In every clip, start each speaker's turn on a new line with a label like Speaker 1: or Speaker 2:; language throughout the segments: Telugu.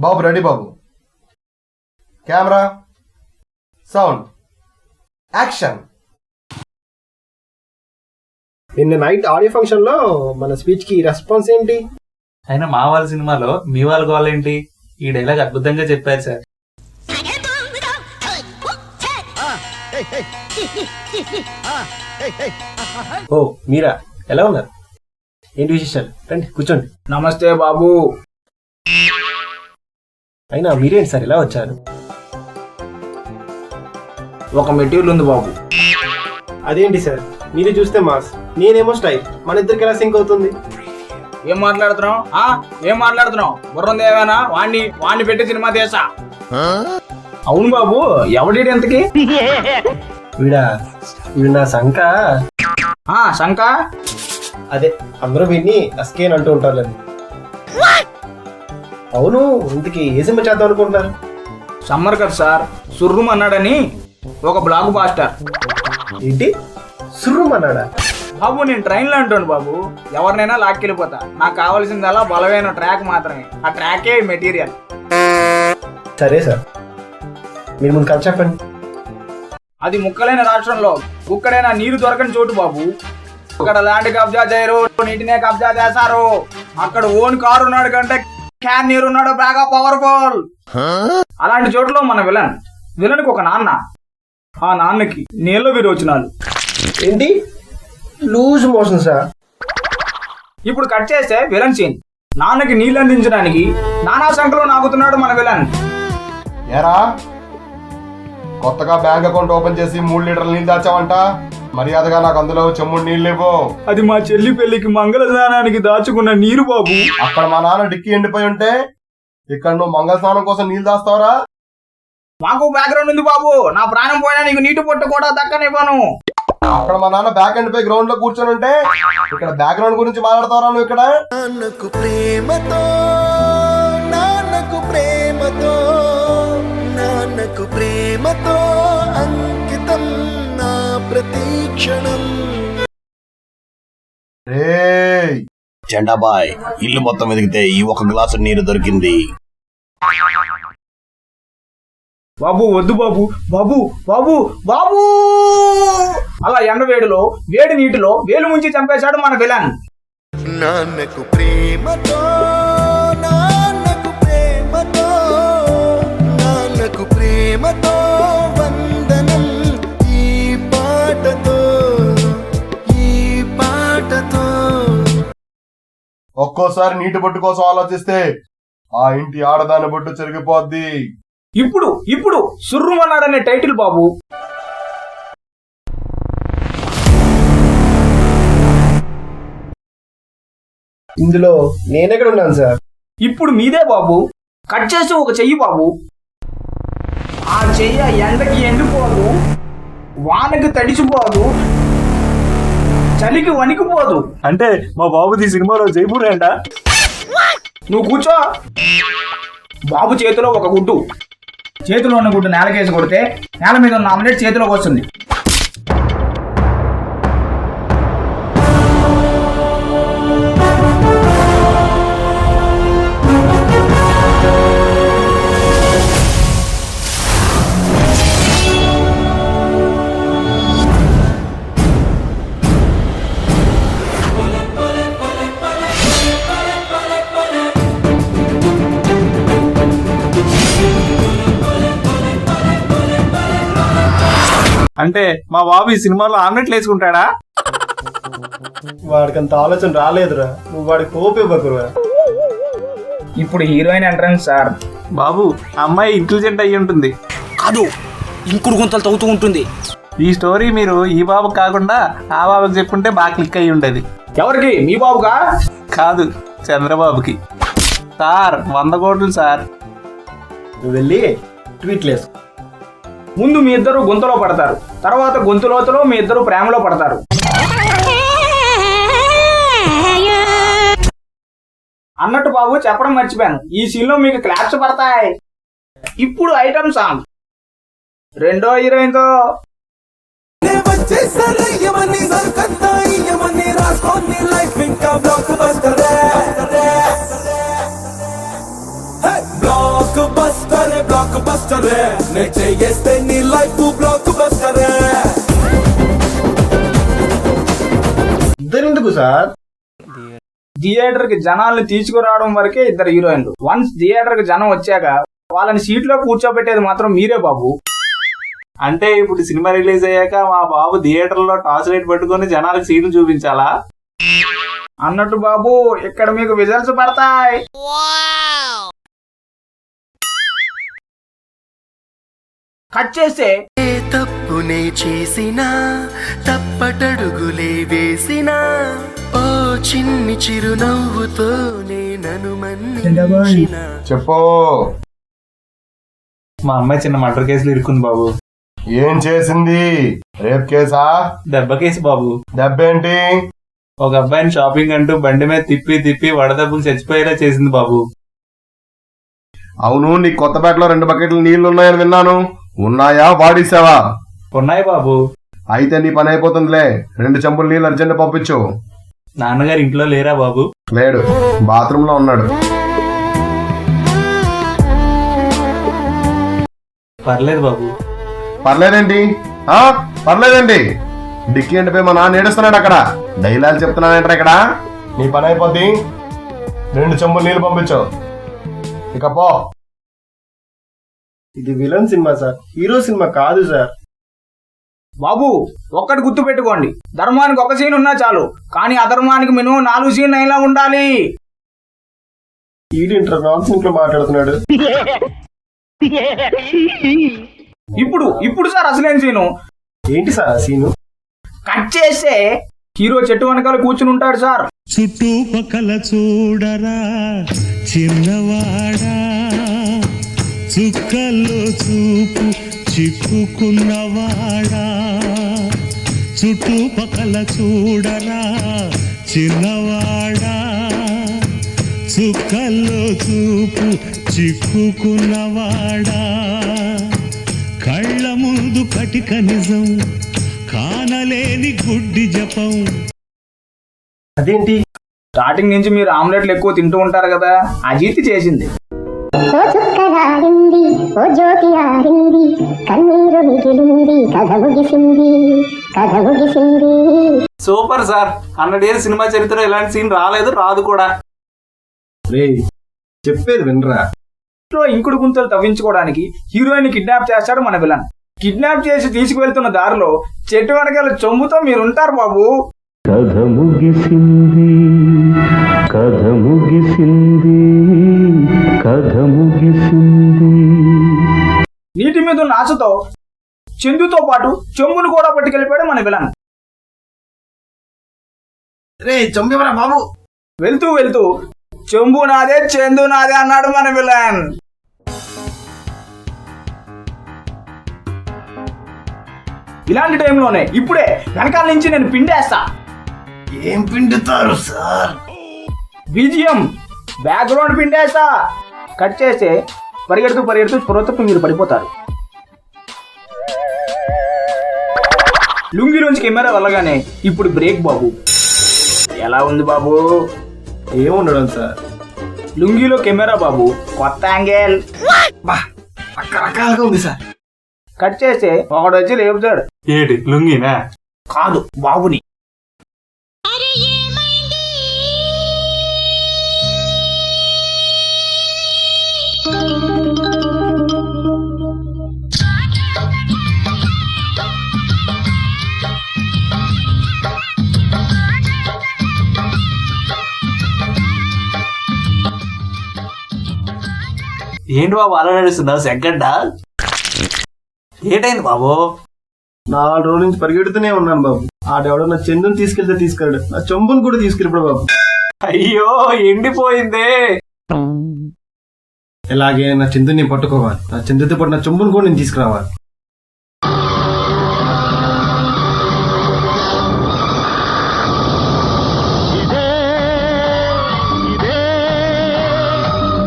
Speaker 1: బాబు రెడీ బాబు. Camera, sound, action.
Speaker 2: నిన్న నైట్ ఆడియో ఫంక్షన్ లో మన స్పీచ్ కి రెస్పాన్స్ ఏంటి?
Speaker 3: అయినా మా వాళ్ళ సినిమాలో మీ వాళ్ళ గోల్ ఏంటి? ఈ డైలాగ్ అద్భుతంగా చెప్పారు సార్.
Speaker 2: ఓ మీరా, ఎలా ఉన్నారు? ఏంటి విశేషాలు? రండి కూర్చోండి.
Speaker 4: నమస్తే బాబు.
Speaker 2: అయినా మీరేంటి సార్ ఎలా వచ్చారు?
Speaker 4: ఒక మెటీరియల్ ఉంది బాబు.
Speaker 2: అదేంటి సార్, మీరు చూస్తే మాస్, నేనేమో స్టైల్, మన ఇద్దరికి ఎలా సింక్ అవుతుంది?
Speaker 4: ఏం మాట్లాడుతున్నావు? బుర్రం దేవేనా? వాణ్ణి పెట్టి సినిమా తీసా. అవును బాబు, ఎవడీడు ఎంతకి?
Speaker 2: వీడు నా శంక.
Speaker 4: శంక?
Speaker 2: అదే అందరూ వీడిని అస్కేన్ అంటూ ఉంటారు. అవును, ఇంతకి ఏ సినిమా చేద్దాం అనుకుంటున్నారు?
Speaker 4: సమ్మర్ కదా సార్, సుర్రుమ్ అన్నాడని ఒక బ్లాక్ బాస్టర్.
Speaker 2: ఏంటి సుర్రుమ్ అన్నాడా?
Speaker 4: బాబు నేను ట్రైన్లో అంటాను బాబు, ఎవరినైనా లాక్కెళ్ళిపోతా. నాకు కావాల్సిందల్లా బలమైన ట్రాక్ మాత్రమే. ఆ ట్రాకే మెటీరియల్.
Speaker 2: సరే సార్, మీరు ముందు కథ చెప్పండి.
Speaker 4: అది ముక్కలైన రాష్ట్రంలో కుక్కడైనా నీరు దొరకని చోటు బాబు. అక్కడ ల్యాండ్ కబ్జా చేయరు, నీటినే కబ్జా చేశారు. అక్కడ ఓన్ కారు ఉన్నాడు కంటే క్యాన్ నీరు ఉన్నాడు బాగా పవర్ఫుల్. అలాంటి చోటులో మన విలన్కి ఒక నాన్న, ఆ నాన్నకి నీళ్ళ విరోచనాలు.
Speaker 2: ఏంటి లూజ్ మోషన్ సార్?
Speaker 4: ఇప్పుడు కట్ చేస్తే విలన్ సీన్. నాన్నకి నీళ్ళు అందించడానికి నానా సంఖ్యలో నాగుతున్నాడు మన విలన్.
Speaker 1: ఏరా, కొత్తగా బ్యాంక్ అకౌంట్ ఓపెన్ చేసి 3 లీటర్ల నీళ్ళు దాచావంట. మర్యాదగా నాకు అందులో చెమ్ముడు నీళ్ళు ఇవ్వు.
Speaker 4: అది మా చెల్లి పెళ్లికి మంగళ స్నానానికి దాచుకున్న నీరు బాబు.
Speaker 1: అక్కడ మా నాన్న డిక్కి ఎండిపోయి ఉంటే ఇక్కడ నువ్వు మంగళ స్నానం కోసం నీళ్ళు దాస్తావరా?
Speaker 4: మాకు బ్యాక్గ్రౌండ్ ఉంది బాబు. నా ప్రాణం పోయినా నీకు నీటి పొట్టు కూడా దక్కనివ్వను.
Speaker 1: అక్కడ మా నాన్న బ్యాక్ ఎండ్ పై గ్రౌండ్ లో కూర్చొని ఉంటే ఇక్కడ బ్యాక్గ్రౌండ్ గురించి మాట్లాడతావరా నువ్వు? ఇక్కడ
Speaker 5: నాన్నకు ప్రేమతో, నాన్నకు ప్రేమతో, నాన్నకు ప్రేమతో అంకితం నా ప్రతీక్షణం.
Speaker 6: జెండాబాయ్, ఇల్లు మొత్తం వెతికితే ఈ ఒక గ్లాసు నీరు దొరికింది.
Speaker 4: బాబు వద్దు బాబు, బాబు బాబు బాబు. అలా ఎండవేడిలో వేడి నీటిలో వేలు ముంచి చంపేశాడు మన విలన్.
Speaker 5: నాన్నకు ప్రేమతో, నాన్నకు ప్రేమతో, నాన్నకు ప్రేమతో వందనం. ఈ పాటతో, ఈ పాటతో.
Speaker 1: ఒక్కోసారి నీటి బొట్టు కోసం ఆలోచిస్తే ఆ ఇంటి ఆడదాని బొట్టు చెరిగిపోద్ది.
Speaker 4: ఇప్పుడు సుర్రుమన్నాడనే టైటిల్ బాబు.
Speaker 2: ఇందులో నేనెక్కడ ఉన్నాను సార్?
Speaker 4: ఇప్పుడు మీదే బాబు. కట్ చేసి ఒక చెయ్యి బాబు. ఆ చెయ్యి ఎండకి ఎండిపోదు, వానకి తడిసిపోదు, చలికి వణికిపోదు.
Speaker 3: అంటే మా బాబుది సినిమాలో జైపూర్ అంట.
Speaker 4: నువ్వు కూర్చో. బాబు చేతిలో ఒక గుడ్డు, చేతిలో ఉన్న గుడ్డు నేలకేసి కొడితే నేల మీద ఉన్న ఆమ్లెట్ చేతిలోకి వస్తుంది.
Speaker 3: అంటే మా బాబు ఈ సినిమాలో ఆమ్లెట్లు వేసుకుంటాడా?
Speaker 2: వాడికి అంత ఆలోచన రాలేదురా, నువ్వు వాడికి హోప్ ఇవ్వకురా.
Speaker 4: ఇప్పుడు హీరోయిన్ ఎంట్రన్స్ సార్.
Speaker 3: బాబు, అమ్మాయి ఇంటెలిజెంట్ అయ్యి ఉంటుంది.
Speaker 7: కాదు, ఇంకుడు గుంతలు తవ్వుతూ ఉంటుంది.
Speaker 3: ఈ స్టోరీ మీరు ఈ బాబుకి కాకుండా ఆ బాబుకి చెప్పుంటే బాగా క్లిక్ అయ్యి ఉండేది.
Speaker 4: ఎవరికి? మీ బాబుగా?
Speaker 3: కాదు, చంద్రబాబుకి. సార్ 100 కోట్లు సార్.
Speaker 2: నువ్వు వెళ్ళి ట్వీట్లేసు.
Speaker 4: ముందు మీ ఇద్దరు గొంతులో పడతారు, తర్వాత గొంతులోతులో మీ ఇద్దరు ప్రేమలో పడతారు. అన్నట్టు బాబు చెప్పడం మర్చిపోయాను, ఈ సీన్ లో మీకు క్లాప్స్ పడతాయి. ఇప్పుడు ఐటమ్ సాంగ్. రెండో హీరోయిన్ తో
Speaker 5: బ్లాక్
Speaker 2: ఇద్దరెందుకు సార్?
Speaker 4: థియేటర్ కి జనాల్ని తీసుకురావడం వరకే ఇద్దరు హీరోయిన్లు. వన్స్ థియేటర్ కి జనం వచ్చాక వాళ్ళని సీట్లో కూర్చోబెట్టేది మాత్రం మీరే బాబు.
Speaker 3: అంటే ఇప్పుడు సినిమా రిలీజ్ అయ్యాక మా బాబు థియేటర్ లో టార్చ్ లైట్ పట్టుకొని జనాలకు సీట్లు చూపించాలా?
Speaker 4: అన్నట్టు బాబు ఇక్కడ మీకు విజల్స్ పడతాయి. కట్ చేస్తే
Speaker 5: ఏ తప్పునే చేసినా తప్పటడుగులే వేసినా ఓ చిన్ని చిరునవ్వుతోనే నన్ను మన్నించిన
Speaker 1: చెప్పు.
Speaker 3: మా అమ్మాయి చిన్న మర్డర్ కేసులు ఇరుక్కుంది బాబు.
Speaker 1: ఏం చేసింది? రేప్ కేసా?
Speaker 3: దెబ్బ కేసు బాబు.
Speaker 1: దెబ్బేంటి?
Speaker 3: ఒక అబ్బాయిని షాపింగ్ అంటూ బండి మీద తిప్పి తిప్పి వడదెబ్బకు చచ్చిపోయేలా చేసింది బాబు.
Speaker 1: అవును, నీ కొత్తపేటలో 2 బకెట్లు నీళ్లు ఉన్నాయని విన్నాను. ఉన్నాయా, వాడేసావా?
Speaker 3: ఉన్నాయి బాబు.
Speaker 1: అయితే నీ పని అయిపోతుందిలే. 2 చెంబులు నీళ్ళు అర్జెంట్ పంపించు.
Speaker 3: నాన్నగారు ఇంట్లో లేరా బాబు?
Speaker 1: లేడు, బాత్రూమ్ లో ఉన్నాడు.
Speaker 3: పర్లేదు బాబు.
Speaker 1: పర్లేదేంటి? పర్లేదండి. డిక్కీ అంటే మా నాన్న ఏడుస్తున్నాడు అక్కడ. డైలాగ్ చెప్తున్నానంటారు ఇక్కడ. నీ పని అయిపోద్ది. 2 చెంబులు నీళ్ళు పంపించు. ఇక పో.
Speaker 2: ఇది villain cinema sir, hero cinema కాదు సార్.
Speaker 4: బాబు ఒక్కటి గుర్తు పెట్టుకోండి, ధర్మానికి ఒక సీన్ ఉన్నా చాలు, కానీ అధర్మానికి మినిమం 4 సీన్ అయినా ఉండాలి.
Speaker 2: ఈడింటర్ నాన్ సింక్ లో మాట్లాడుతున్నాడు.
Speaker 4: ఇప్పుడు సార్ అసలేం సీను.
Speaker 2: ఏంటి సార్ ఆ సీను?
Speaker 4: కట్ చేస్తే హీరో చెట్టు వెనకాల కూర్చుని ఉంటాడు సార్.
Speaker 8: చుట్టుపక్కల చూడరా చిన్నవాడా, చుక్కల్లో చూపు చిక్కుకున్నవాడా, చుట్టుపక్కల చూడరా చిన్నవాడా, చుక్కల్లో చూపు చిక్కుకున్నవాడా, కళ్ళ ముందు కటిక నిజం కానలేని గుడ్డి జపం.
Speaker 2: అదేంటి?
Speaker 4: స్టార్టింగ్ నుంచి మీరు ఆమ్లెట్లు ఎక్కువ తింటూ ఉంటారు కదా, అజీతి చేసింది.
Speaker 9: ఓ చుక్కగారింది, ఓ జ్యోతి ఆరింది, కన్నీరు మిగిలింది, కథ ముగిసింది, కథ ముగిసింది.
Speaker 3: Super sir. 100 ఏళ్ళ సినిమా చరిత్రలో ఇలాంటి సీన్ రాలేదు, రాదు కూడా.
Speaker 2: రే చెప్పేది వినరా.
Speaker 4: ఇంకుడు గుంతలు తవ్వించుకోవడానికి హీరోయిన్ కిడ్నాప్ చేస్తాడు మన విలన్. కిడ్నాప్ చేసి తీసుకువెళ్తున్న దారిలో చెట్టు వెనకాల చొంబుతో మీరుంటారు బాబు.
Speaker 8: కథ ముగిసింది, కథ ముగిసింది, కథ ముగిసింది.
Speaker 4: నీటి మీద ఉన్న ఆశతో చందుతో పాటు చెంబును కూడా పట్టుకెళ్ళిపోయాడు మన విలన్.
Speaker 2: రే చంపివరా బాబు.
Speaker 4: వెళ్తూ వెళ్తూ చెంబు నాదే చందు నాదే అన్నాడు మన విలన్. ఇలాంటి టైంలోనే ఇప్పుడే వెనకాల నుంచి నేను పిండేస్తా.
Speaker 2: ఏం పిండుతారు సార్?
Speaker 4: బీజిఎం బ్యాక్గ్రౌండ్ పిండేస్తా. కట్ చేస్తే పరిగెడుతూ పరిగెడుతూ పొరతప్పి మీరు పడిపోతారు. లుంగిలోంచి కెమెరా వెళ్ళగానే ఇప్పుడు బ్రేక్ బాబు. ఎలా ఉంది బాబు?
Speaker 2: ఏముండడం సార్,
Speaker 4: లుంగిలో కెమెరా బాబు, కొత్త యాంగిల్.
Speaker 2: రకరకాలుగా ఉంది సార్.
Speaker 4: కట్ చేస్తే ఒకడు వచ్చి లేపుతాడు.
Speaker 3: ఏటి లుంగినా?
Speaker 4: కాదు, బాబుని.
Speaker 3: ఏంటి బాబు అలా నడుస్తున్నావు? సెకండా? ఏటైంది బాబు?
Speaker 2: 4 రోజుల నుంచి పరిగెడుతూనే ఉన్నాను బాబు. ఆడెవడో నా చందుని తీసుకెళ్తే తీసుకెళ్ళాడు, నా చెంబుని కూడా తీసుకెళ్ళిపోడు బాబు.
Speaker 3: అయ్యో ఎండిపోయిందే.
Speaker 2: ఎలాగే నా చందుని నేను పట్టుకోవాలి, నా చందుతో పాటు నా చెంబుని కూడా నేను తీసుకురావాలి.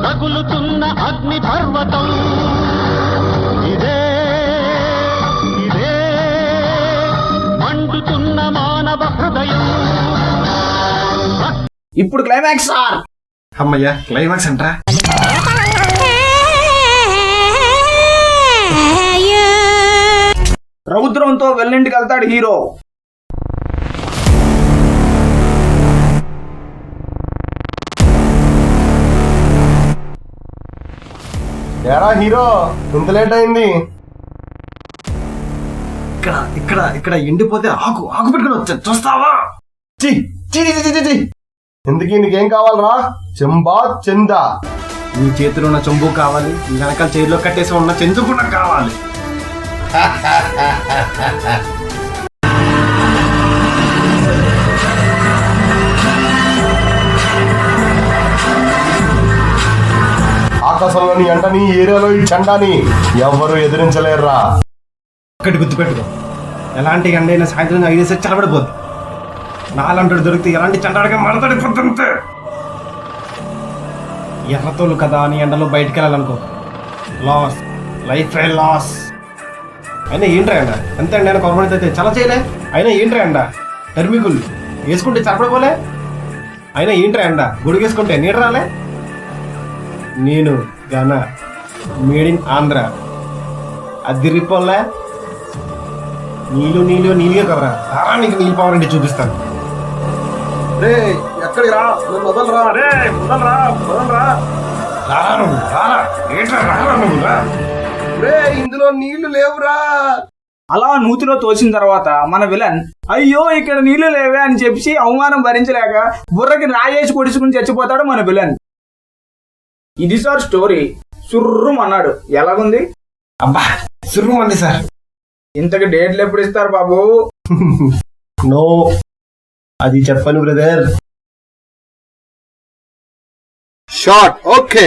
Speaker 8: రగులుతున్న అగ్ని పర్వతం ఇదే, ఇదే మండుతున్న మానవ హృదయం.
Speaker 4: ఇప్పుడు క్లైమాక్స్ సార్.
Speaker 2: అమ్మయ్యా, క్లైమాక్స్ అంటారా?
Speaker 4: రౌద్రంతో వెల్లింటికి వెళ్తాడు హీరో.
Speaker 1: ఎరా హీరో, ఇంత లేట్ అయింది?
Speaker 2: ఇక్కడ ఇక్కడ ఇక్కడ ఎండిపోతే ఆకు ఆకు పెట్టుకుని వచ్చా, చూస్తావా? చి చి చి చి, చి, చి.
Speaker 1: ఇందుకీ నీకేం కావాలరా? చెంబా చెందా?
Speaker 2: నీ చేతిలో ఉన్న చెంబు కావాలి, నీ వెనకాల చేతిలో కట్టేసి ఉన్న చెంచు కూడా కావాలి.
Speaker 1: ఆకాశంలోని ఎండని, ఏరియాలో ఈ చండాని ఎవరు ఎదిరించలేరురా.
Speaker 2: ఒక్కటి గుర్తుపెట్టుకో, ఎలాంటి ఎండైనా సాయంత్రం 5 చలబడిపోద్ది. నాలంటాడు దొరికితే ఎలాంటి చండాడిగా మడతడిపోతుంటే. ఎర్రతోలు కదా అని ఎండలో బయటికి వెళ్ళాలనుకో, లాస్, లైఫ్ లాస్. అయినా ఏంట్రా ఎండ? ఎంత ఎండ అయినా కొరబడి అయితే చాలా చేయలే. అయినా ఏంట్రా ఎండ? టర్మికుల్ వేసుకుంటే చరపడిపోలే. అయినా ఏంట్రా ఎండ? గొడుగేసుకుంటే నీడ రాలే. నేను గాన మేడ్ ఇన్ ఆంధ్ర, అదిరిపోలే. నీళ్ళుగా కదరా, రారా నీకు నీళ్ళు పవర్ అంటే చూపిస్తాను. రే ఎక్కడికి రా, వదలరా, రే వదలరా, వదలరా, రారా నువ్వు, రారా, ఏంట్రా రారా నువ్వు, రా. రే ఇందులో నీళ్లు లేవురా.
Speaker 4: అలా నూతిలో తోసిన తర్వాత మన విలన్ అయ్యో ఇక్కడ నీళ్లు లేవే అని చెప్పి అవమానం భరించలేక బుర్రకి రాయేసి పొడుచుకుని చచ్చిపోతాడు మన విలన్. ఇది సార్ స్టోరీ. సుర్రం అన్నాడు. ఎలాగుంది?
Speaker 2: అబ్బా సుర్రుమంది సార్.
Speaker 4: ఇంతకు డేట్లు ఎప్పుడు ఇస్తారు బాబు?
Speaker 2: నో, అది చెప్పను బ్రదర్.
Speaker 1: Short okay.